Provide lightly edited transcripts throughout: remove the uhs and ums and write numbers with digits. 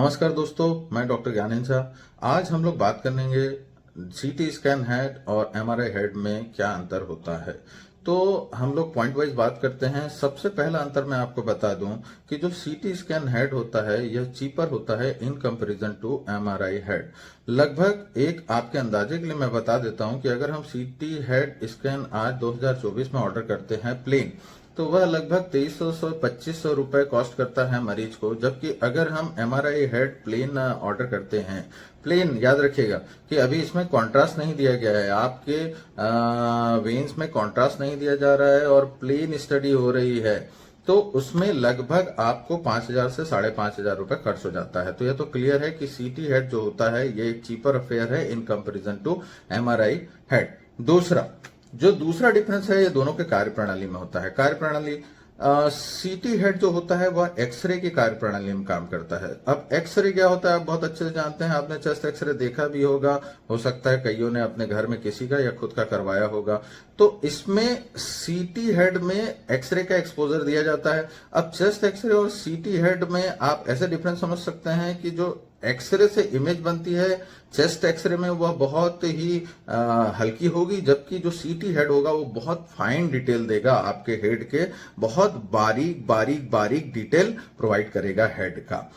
नमस्कार दोस्तों, मैं डॉक्टर ज्ञानेंद्र शाह। आज हम लोग बात करेंगे सीटी स्कैन हेड और एमआरआई हेड में क्या अंतर होता है। तो हम लोग पॉइंट वाइज बात करते हैं। सबसे पहला अंतर मैं आपको बता दूं कि जो सीटी स्कैन हेड होता है यह चीपर होता है in comparison to MRI head. लगभग एक आपके अंदाजे के लिए मैं बता देता हूं कि अगर हम सीटी हेड स्कैन आज 2024 में ऑर्डर करते हैं प्लेन, तो वह लगभग 2300 से 2500 रुपए कॉस्ट करता है मरीज को। जबकि अगर हम एमआरआई हेड प्लेन ऑर्डर करते हैं, प्लेन याद रखिएगा कि अभी इसमें कॉन्ट्रास्ट नहीं दिया गया है, आपके वेन्स में कॉन्ट्रास्ट नहीं दिया जा रहा है और प्लेन स्टडी हो रही है, तो उसमें लगभग आपको 5000 से 5500 रुपए खर्च हो जाता है। तो यह तो क्लियर है कि सीटी हेड जो होता है ये एक चीपर अफेयर है in comparison to MRI head. दूसरा डिफरेंस है ये दोनों के कार्य प्रणाली में होता है। कार्य प्रणाली सीटी हेड जो होता है वह एक्सरे की कार्य प्रणाली में काम करता है। अब एक्सरे क्या होता है आप बहुत अच्छे से जानते हैं, आपने चेस्ट एक्सरे देखा भी होगा, हो सकता है कईयों ने अपने घर में किसी का या खुद का करवाया होगा। तो इसमें सीटी हेड में एक्सरे का एक्सपोजर दिया जाता है। अब चेस्ट एक्सरे और सीटी हेड में आप ऐसे डिफरेंस समझ सकते हैं कि जो एक्सरे से इमेज बनती है चेस्ट एक्सरे में वह बहुत ही हल्की होगी, जबकि जो सीटी हेड होगा वो बहुत फाइन डिटेल देगा, आपके हेड के बहुत बारीक बारीक बारीक डिटेल प्रोवाइड करेगा हेड का।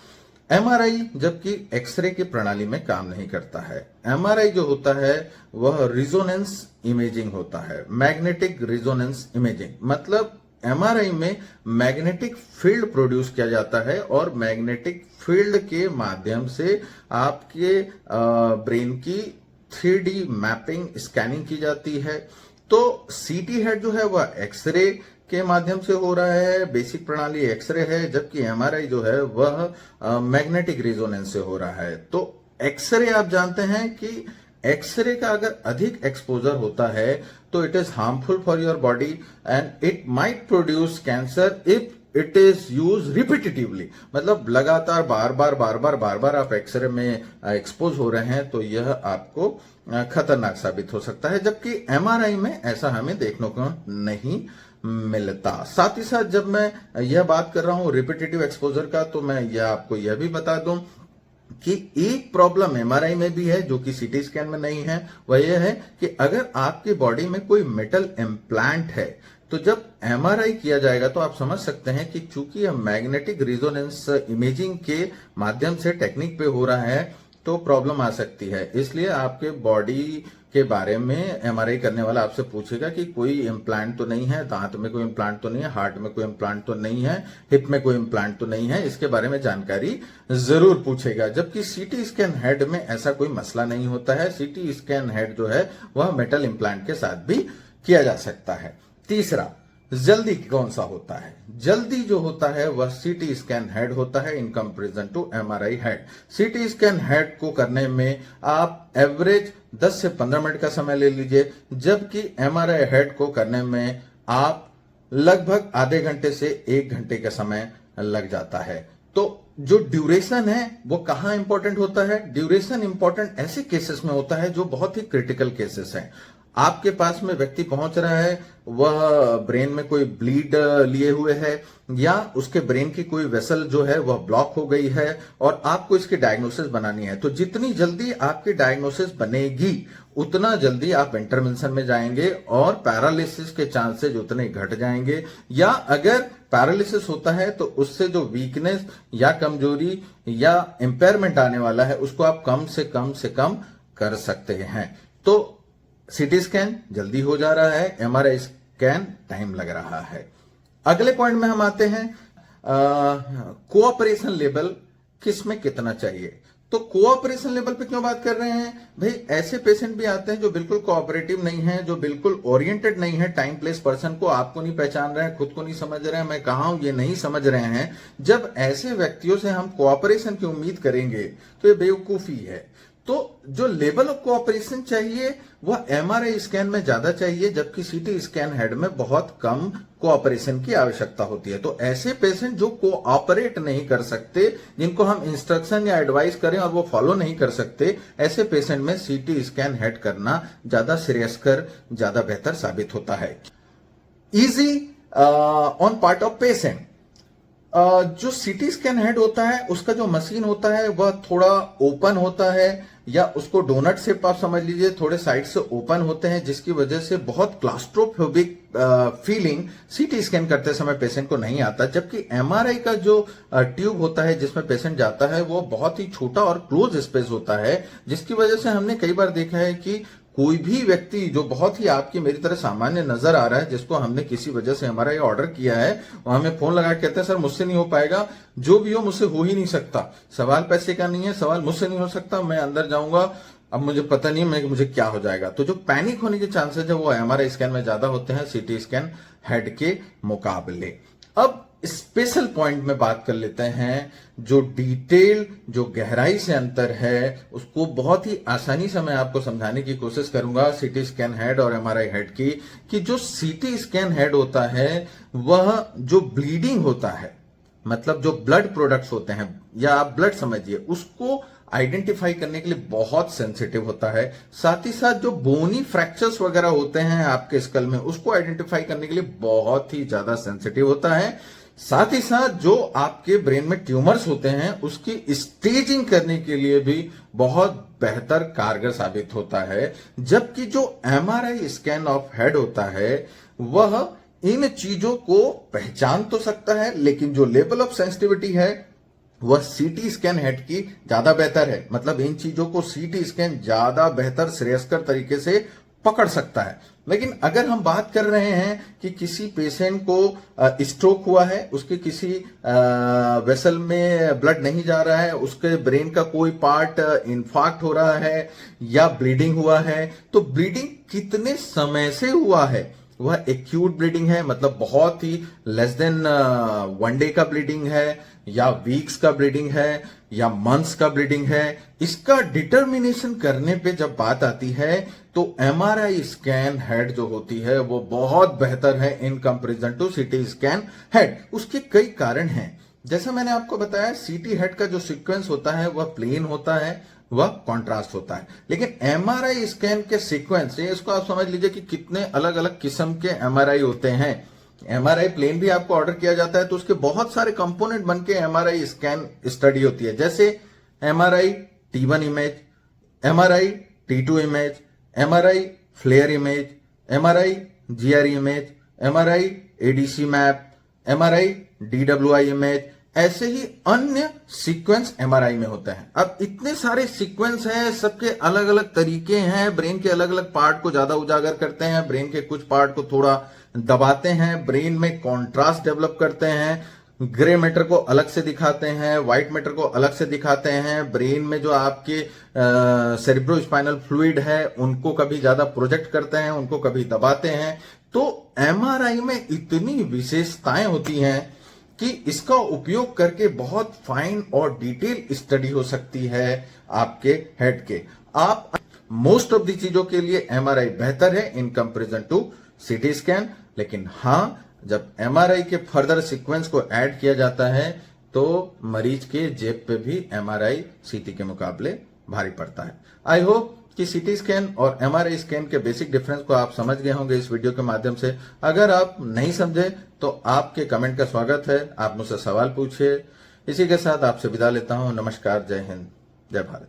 एमआरआई जबकि एक्सरे की प्रणाली में काम नहीं करता है। एमआरआई जो होता है वह रिजोनेंस इमेजिंग होता है, मैग्नेटिक रिजोनेंस इमेजिंग। मतलब एमआरआई में मैग्नेटिक फील्ड प्रोड्यूस किया जाता है और मैग्नेटिक फील्ड के माध्यम से आपके ब्रेन की 3D मैपिंग स्कैनिंग की जाती है। तो सीटी हेड जो है वह एक्सरे के माध्यम से हो रहा है, बेसिक प्रणाली एक्सरे है, जबकि एमआरआई जो है वह मैग्नेटिक रिजोनेंस से हो रहा है। तो एक्सरे आप जानते हैं कि एक्सरे का अगर अधिक एक्सपोजर होता है तो it is harmful for your body and it might produce cancer if it is use repetitively. मतलब लगातार बार बार आप एक्सरे में एक्सपोज हो रहे हैं तो यह आपको खतरनाक साबित हो सकता है, जबकि एमआरआई में ऐसा हमें देखने को नहीं मिलता। साथ ही साथ जब मैं यह बात कर रहा हूं रिपीटेटिव एक्सपोजर का, तो मैं यह आपको यह भी बता दूं कि एक प्रॉब्लम एमआरआई में भी है जो कि सीटी स्कैन में नहीं है। वह यह है कि अगर आपकी बॉडी में कोई मेटल इम्प्लांट है तो जब एमआरआई किया जाएगा तो आप समझ सकते हैं कि चूंकि यह मैग्नेटिक रिजोनेंस इमेजिंग के माध्यम से टेक्निक पे हो रहा है तो प्रॉब्लम आ सकती है। इसलिए आपके बॉडी के बारे में एमआरआई करने वाला आपसे पूछेगा कि कोई इम्प्लांट तो नहीं है, दांत में कोई इम्प्लांट तो नहीं है, हार्ट में कोई इम्प्लांट तो नहीं है, हिप में कोई इम्प्लांट तो नहीं है, इसके बारे में जानकारी जरूर पूछेगा। जबकि सीटी स्कैन हेड में ऐसा कोई मसला नहीं होता है। सीटी स्कैन हेड जो है वह मेटल इम्प्लांट के साथ भी किया जा सकता है। तीसरा, जल्दी कौन सा होता है? जल्दी जो होता है वह सीटी स्कैन हेड होता है in comparison to MRI head. CT scan head को करने में आप एवरेज 10 से 15 मिनट का समय ले लीजिए, जबकि एमआरआई हेड को करने में आप लगभग आधे घंटे से 1 घंटे का समय लग जाता है। तो जो ड्यूरेशन है वो कहां इंपॉर्टेंट होता है? ड्यूरेशन इंपॉर्टेंट ऐसे केसेस में होता है जो बहुत ही क्रिटिकल केसेस हैं। आपके पास में व्यक्ति पहुंच रहा है, वह ब्रेन में कोई ब्लीड लिए हुए है या उसके ब्रेन की कोई वेसल जो है वह ब्लॉक हो गई है और आपको इसकी डायग्नोसिस बनानी है। तो जितनी जल्दी आपकी डायग्नोसिस बनेगी उतना जल्दी आप इंटरवेंशन में जाएंगे और पैरालिसिस के चांसेस उतने घट जाएंगे, या अगर पैरालिसिस होता है तो उससे जो वीकनेस या कमजोरी या इंपेयरमेंट आने वाला है उसको आप कम से कम कर सकते हैं। तो सीटी स्कैन जल्दी हो जा रहा है, एमआरआई स्कैन टाइम लग रहा है। अगले पॉइंट में हम आते हैं कोऑपरेशन लेवल किस में कितना चाहिए। तो कोऑपरेशन लेवल पे क्यों बात कर रहे हैं भाई? ऐसे पेशेंट भी आते हैं जो बिल्कुल कोऑपरेटिव नहीं है, जो बिल्कुल ओरिएंटेड नहीं है टाइम प्लेस पर्सन को, आपको नहीं पहचान रहे हैं, खुद को नहीं समझ रहे हैं मैं कहां हूं ये नहीं समझ रहे हैं। जब ऐसे व्यक्तियों से हम कोऑपरेशन की उम्मीद करेंगे तो ये बेवकूफी है। तो जो लेवल ऑफ कोऑपरेशन चाहिए वह एमआरआई स्कैन में ज्यादा चाहिए, जबकि सीटी स्कैन हेड में बहुत कम कोऑपरेशन की आवश्यकता होती है। तो ऐसे पेशेंट जो कोऑपरेट नहीं कर सकते, जिनको हम इंस्ट्रक्शन या एडवाइस करें और वो फॉलो नहीं कर सकते, ऐसे पेशेंट में सीटी स्कैन हेड करना ज्यादा श्रेयस्कर, ज्यादा बेहतर साबित होता है। Easy on part of patient. जो सीटी स्कैन हेड होता है उसका जो मशीन होता है वह थोड़ा ओपन होता है, या उसको डोनट शेप आप समझ लीजिए, थोड़े साइड से ओपन होते हैं, जिसकी वजह से बहुत क्लास्ट्रोफोबिक फीलिंग सीटी स्कैन करते समय पेशेंट को नहीं आता। जबकि एमआरआई का जो ट्यूब होता है जिसमें पेशेंट जाता है वो बहुत ही छोटा और क्लोज स्पेस होता है, जिसकी वजह से हमने कई बार देखा है कि कोई भी व्यक्ति जो बहुत ही आपकी मेरी तरह सामान्य नजर आ रहा है, जिसको हमने किसी वजह से हमारा ये ऑर्डर किया है, वो हमें फोन लगा के कहते हैं सर मुझसे नहीं हो पाएगा, जो भी हो मुझसे हो ही नहीं सकता, सवाल पैसे का नहीं है, सवाल मुझसे नहीं हो सकता, मैं अंदर जाऊंगा, अब मुझे पता नहीं मैं मुझे क्या हो जाएगा। तो जो पैनिक होने के चांसेस है वो एमआरआई स्कैन में ज्यादा होते हैं सीटी स्कैन हेड के मुकाबले। अब स्पेशल पॉइंट में बात कर लेते हैं, जो डिटेल जो गहराई से अंतर है उसको बहुत ही आसानी से मैं आपको समझाने की कोशिश करूंगा सीटी स्कैन हेड और एमआरआई हेड की। कि जो सीटी स्कैन हेड होता है वह जो ब्लीडिंग होता है, मतलब जो ब्लड प्रोडक्ट्स होते हैं या आप ब्लड समझिए, उसको आइडेंटिफाई करने के लिए बहुत सेंसिटिव होता है। साथ ही साथ जो बोनी फ्रैक्चर्स वगैरह होते हैं आपके स्कल में, उसको आइडेंटिफाई करने के लिए बहुत ही ज्यादा सेंसिटिव होता है। साथ ही साथ जो आपके ब्रेन में ट्यूमर्स होते हैं उसकी स्टेजिंग करने के लिए भी बहुत बेहतर कारगर साबित होता है। जबकि जो एमआरआई स्कैन ऑफ हेड होता है वह इन चीजों को पहचान तो सकता है, लेकिन जो लेवल ऑफ सेंसिटिविटी है वह सीटी स्कैन हेड की ज्यादा बेहतर है। मतलब इन चीजों को सीटी स्कैन ज्यादा बेहतर श्रेयस्कर तरीके से पकड़ सकता है। लेकिन अगर हम बात कर रहे हैं कि किसी पेशेंट को स्ट्रोक हुआ है, उसके किसी वेसल में ब्लड नहीं जा रहा है, उसके ब्रेन का कोई पार्ट इन्फार्क्ट हो रहा है या ब्लीडिंग हुआ है, तो ब्लीडिंग कितने समय से हुआ है, वह एक्यूट ब्लीडिंग है, मतलब बहुत ही लेस देन 1 डे का ब्लीडिंग है, या वीक्स का ब्लीडिंग है, या मंथ्स का ब्लीडिंग है, इसका डिटर्मिनेशन करने पे जब बात आती है तो एमआरआई स्कैन हेड जो होती है वो बहुत बेहतर है in comparison to CT scan head. उसके कई कारण हैं। जैसा मैंने आपको बताया, सीटी हेड का जो सीक्वेंस होता है वह प्लेन होता है, वह कॉन्ट्रास्ट होता है। लेकिन एमआरआई स्कैन के सीक्वेंस, इसको आप समझ लीजिए कि कितने अलग अलग किस्म के एमआरआई होते हैं। एमआरआई प्लेन भी आपको ऑर्डर किया जाता है तो उसके बहुत सारे कंपोनेंट बनके एमआरआई स्कैन स्टडी होती है। जैसे MRI T1 image, MRI T2 image, MRI FLAIR image, MRI GRE image, MRI ADC map, MRI DWI image, ऐसे ही अन्य सीक्वेंस एमआरआई में होते हैं। अब इतने सारे सीक्वेंस हैं, सबके अलग अलग तरीके हैं, ब्रेन के अलग अलग पार्ट को ज्यादा उजागर करते हैं, ब्रेन के कुछ पार्ट को थोड़ा दबाते हैं, ब्रेन में कॉन्ट्रास्ट डेवलप करते हैं, ग्रे मैटर को अलग से दिखाते हैं, व्हाइट मैटर को अलग से दिखाते हैं, ब्रेन में जो आपके सेरिब्रोस्पाइनल फ्लूइड है उनको कभी ज्यादा प्रोजेक्ट करते हैं, उनको कभी दबाते हैं। तो एमआरआई में इतनी विशेषताएं होती हैं कि इसका उपयोग करके बहुत फाइन और डिटेल स्टडी हो सकती है आपके हेड के। आप मोस्ट ऑफ दी चीजों के लिए एमआरआई बेहतर है in comparison to CT scan. लेकिन हां, जब एमआरआई के फर्दर सीक्वेंस को ऐड किया जाता है तो मरीज के जेब पे भी एमआरआई सीटी के मुकाबले भारी पड़ता है। आई होप कि सीटी स्कैन और एमआरआई स्कैन के बेसिक डिफरेंस को आप समझ गए होंगे इस वीडियो के माध्यम से। अगर आप नहीं समझे तो आपके कमेंट का स्वागत है, आप मुझसे सवाल पूछिए। इसी के साथ आपसे विदा लेता हूं। नमस्कार, जय हिंद, जय भारत।